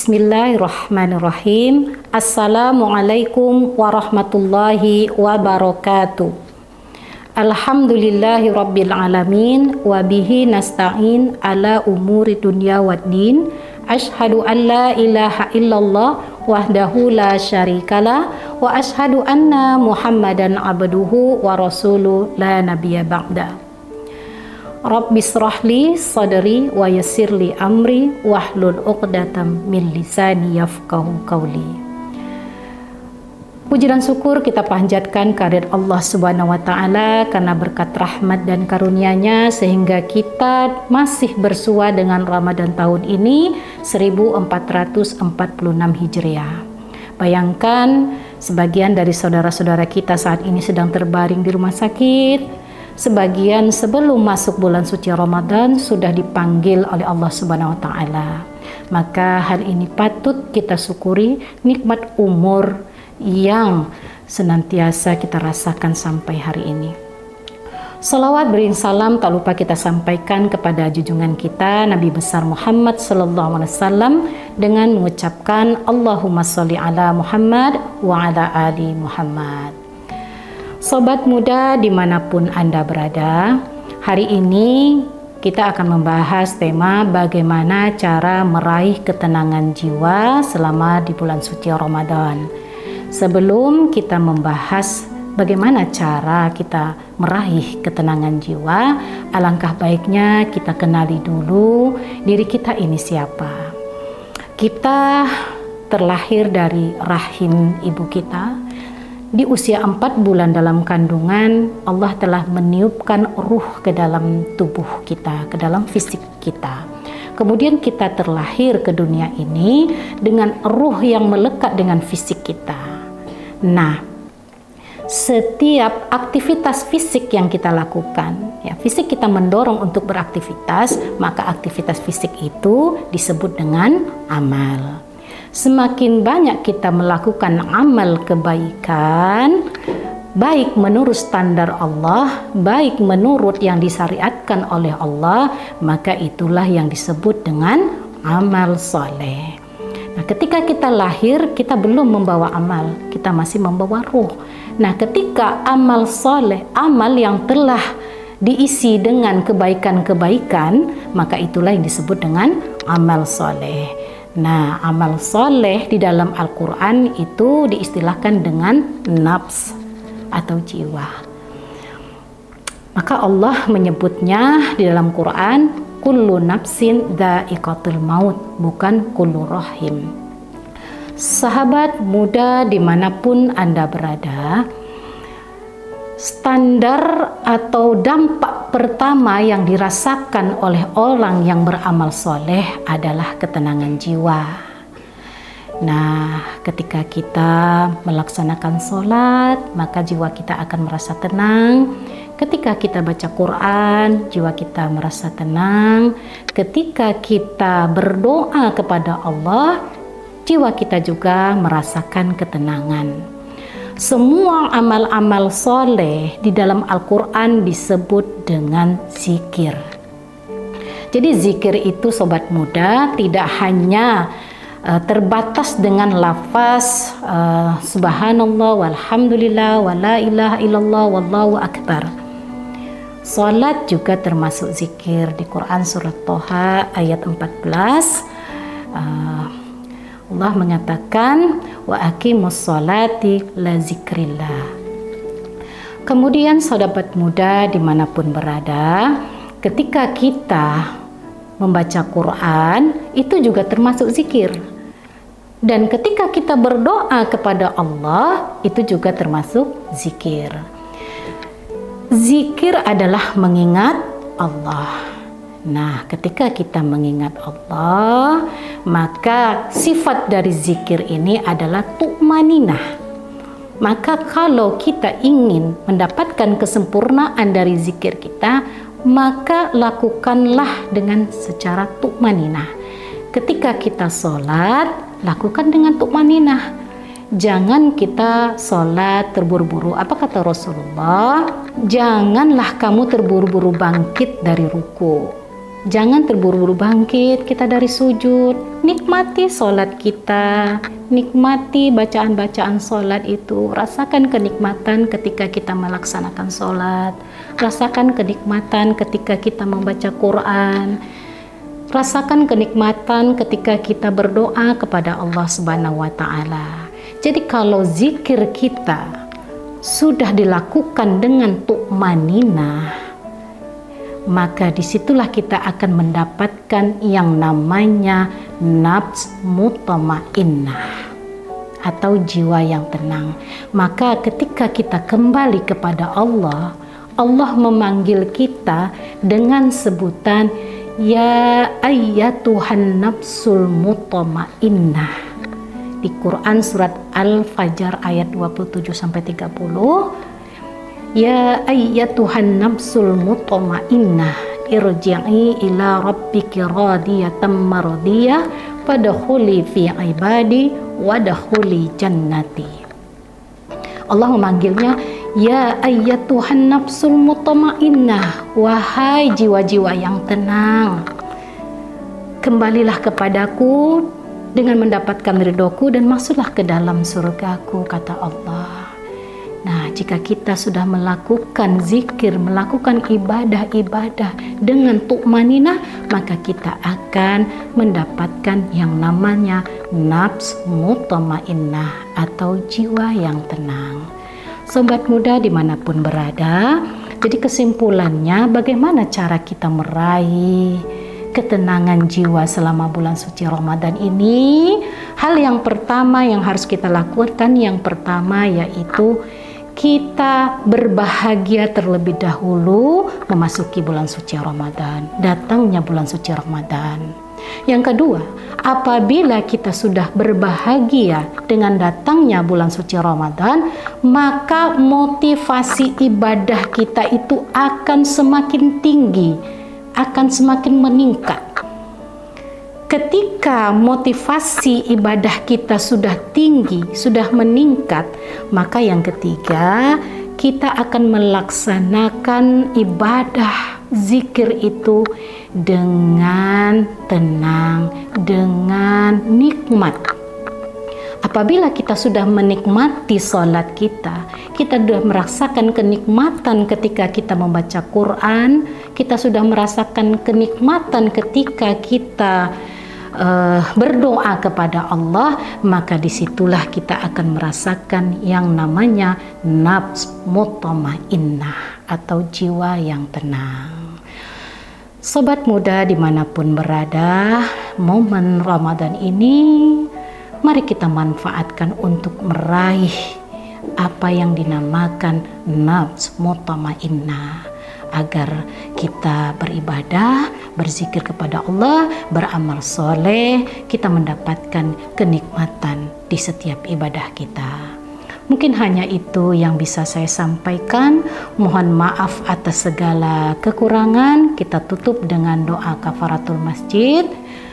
Bismillahirrahmanirrahim. Assalamualaikum warahmatullahi wabarakatuh. Alhamdulillahi rabbil alamin wa bihi nasta'in ala umuri dunya waddin. Asyhadu an la ilaha illallah wahdahu la syarikalah wa asyhadu anna Muhammadan abduhu wa rasuluh la nabiyya ba'da. Rabbi shrahli sadri wa yassirli amri wahlul 'uqdatam min lisani yafqahu qawli. Puji dan syukur kita panjatkan kehadirat Allah Subhanahu wa taala karena berkat rahmat dan karunia-Nya sehingga kita masih bersua dengan Ramadan tahun ini 1446 Hijriah. Bayangkan sebagian dari saudara-saudara kita saat ini sedang terbaring di rumah sakit. Sebagian sebelum masuk bulan suci Ramadan sudah dipanggil oleh Allah Subhanahu wa taala. Maka hal ini patut kita syukuri, nikmat umur yang senantiasa kita rasakan sampai hari ini. Salawat beriring salam tak lupa kita sampaikan kepada junjungan kita Nabi besar Muhammad sallallahu alaihi wasallam dengan mengucapkan Allahumma sholli ala Muhammad wa ala ali Muhammad. Sobat muda dimanapun Anda berada, hari ini kita akan membahas tema bagaimana cara meraih ketenangan jiwa selama di bulan suci Ramadan. Sebelum kita membahas bagaimana cara kita meraih ketenangan jiwa, alangkah baiknya kita kenali dulu diri kita ini siapa. Kita terlahir dari rahim ibu kita. Di usia 4 bulan dalam kandungan, Allah telah meniupkan ruh ke dalam tubuh kita, ke dalam fisik kita. Kemudian kita terlahir ke dunia ini dengan ruh yang melekat dengan fisik kita. Nah, setiap aktivitas fisik yang kita lakukan, ya, fisik kita mendorong untuk beraktivitas, maka aktivitas fisik itu disebut dengan amal. Semakin banyak kita melakukan amal kebaikan, baik menurut standar Allah, baik menurut yang disyariatkan oleh Allah, maka itulah yang disebut dengan amal soleh. Nah, ketika kita lahir, kita belum membawa amal, kita masih membawa ruh. Nah, ketika amal soleh, amal yang telah diisi dengan kebaikan-kebaikan, maka itulah yang disebut dengan amal soleh. Nah, amal soleh di dalam Al-Quran itu diistilahkan dengan nafs atau jiwa. Maka Allah menyebutnya di dalam Quran, kullu nafsin dha'iqatul maut, bukan kullu rahim. Sahabat muda dimanapun Anda berada, standar atau dampak pertama yang dirasakan oleh orang yang beramal soleh adalah ketenangan jiwa. Nah, ketika kita melaksanakan sholat, maka jiwa kita akan merasa tenang. Ketika kita baca Quran, jiwa kita merasa tenang. Ketika kita berdoa kepada Allah, jiwa kita juga merasakan ketenangan. Semua amal-amal soleh di dalam Al-Quran disebut dengan zikir. Jadi zikir itu sobat muda tidak hanya terbatas dengan lafaz subhanallah walhamdulillah wa la ilaha illallah wallahu akbar. Salat juga termasuk zikir. Di Quran surat Toha ayat 14 Allah mengatakan wa aqimus sholati la zikrillah. Kemudian sahabat muda dimanapun berada, ketika kita membaca Quran itu juga termasuk zikir. Dan ketika kita berdoa kepada Allah itu juga termasuk zikir. Zikir adalah mengingat Allah. Nah, ketika kita mengingat Allah, maka sifat dari zikir ini adalah tu'maninah. Maka kalau kita ingin mendapatkan kesempurnaan dari zikir kita, maka lakukanlah dengan secara tu'maninah. Ketika kita sholat, lakukan dengan tu'maninah. Jangan kita sholat terburu-buru. Apa kata Rasulullah? Janganlah kamu terburu-buru bangkit dari ruku. Jangan terburu-buru bangkit kita dari sujud. Nikmati sholat kita, nikmati bacaan-bacaan sholat itu. Rasakan kenikmatan ketika kita melaksanakan sholat. Rasakan kenikmatan ketika kita membaca Quran. Rasakan kenikmatan ketika kita berdoa kepada Allah Subhanahu wa Ta'ala. Jadi kalau zikir kita sudah dilakukan dengan tu'maninah, maka disitulah kita akan mendapatkan yang namanya nafs mutmainnah atau jiwa yang tenang. Maka ketika kita kembali kepada Allah, Allah memanggil kita dengan sebutan ya ayyatuhan nafsul mutmainnah. Di Quran surat Al-Fajr ayat 27 sampai 30, ya ayyatuhan nafsul mutmainnah irji'i ila rabbiki radiyatan mardiyah fadkhuli fi ibadi wadkhuli jannati. Allah memanggilnya ya ayyatuhan nafsul mutmainnah, wahai jiwa-jiwa yang tenang, kembalilah kepadaku dengan mendapatkan ridhoku dan masuklah ke dalam surgaku, kata Allah. Nah, jika kita sudah melakukan zikir, melakukan ibadah-ibadah dengan tu'maninah, maka kita akan mendapatkan yang namanya nafs mutmainnah atau jiwa yang tenang. Sobat muda dimanapun berada, jadi kesimpulannya bagaimana cara kita meraih ketenangan jiwa selama bulan suci Ramadan ini? Hal yang pertama yang harus kita lakukan, yang pertama yaitu kita berbahagia terlebih dahulu memasuki bulan suci Ramadan, datangnya bulan suci Ramadan. Yang kedua, apabila kita sudah berbahagia dengan datangnya bulan suci Ramadan, maka motivasi ibadah kita itu akan semakin tinggi, akan semakin meningkat. Ketika motivasi ibadah kita sudah tinggi, sudah meningkat, maka yang ketiga, kita akan melaksanakan ibadah zikir itu dengan tenang, dengan nikmat. Apabila kita sudah menikmati sholat kita sudah merasakan kenikmatan ketika kita membaca Quran, kita sudah merasakan kenikmatan ketika kita berdoa kepada Allah, maka disitulah kita akan merasakan yang namanya nafs mutmainnah atau jiwa yang tenang. Sobat muda dimanapun berada, momen Ramadan ini mari kita manfaatkan untuk meraih apa yang dinamakan nafs mutmainnah, agar kita beribadah, berzikir kepada Allah, beramal soleh, kita mendapatkan kenikmatan di setiap ibadah kita. Mungkin hanya itu yang bisa saya sampaikan. Mohon maaf atas segala kekurangan. Kita tutup dengan doa kafaratul masjid.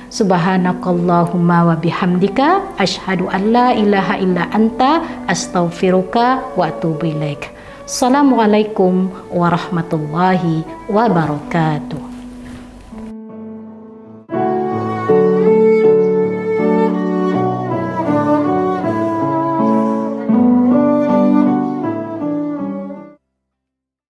Subhanakallahumma wa bihamdika asyhadu an la ilaha illa anta astaghfiruka wa atubu ilaik. Assalamualaikum warahmatullahi wabarakatuh.